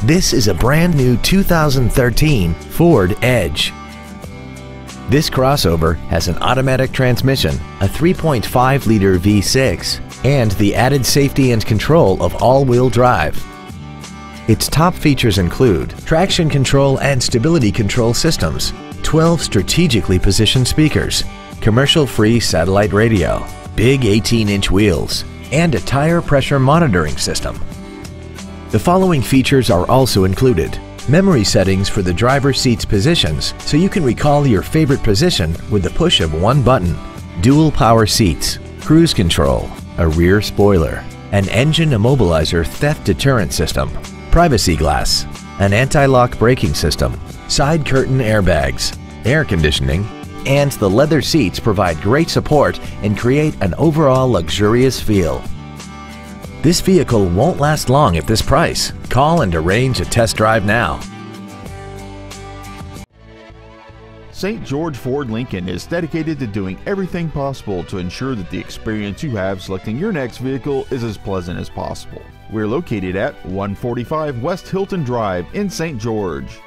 This is a brand new 2013 Ford Edge. This crossover has an automatic transmission, a 3.5-liter V6, and the added safety and control of all-wheel drive. Its top features include traction control and stability control systems, 12 strategically positioned speakers, commercial-free satellite radio, big 18-inch wheels, and a tire pressure monitoring system. The following features are also included: memory settings for the driver's seat's positions so you can recall your favorite position with the push of one button, dual power seats, cruise control, a rear spoiler, an engine immobilizer theft deterrent system, privacy glass, an anti-lock braking system, side curtain airbags, air conditioning, and the leather seats provide great support and create an overall luxurious feel. This vehicle won't last long at this price. Call and arrange a test drive now. St. George Ford Lincoln is dedicated to doing everything possible to ensure that the experience you have selecting your next vehicle is as pleasant as possible. We're located at 145 West Hilton Drive in St. George.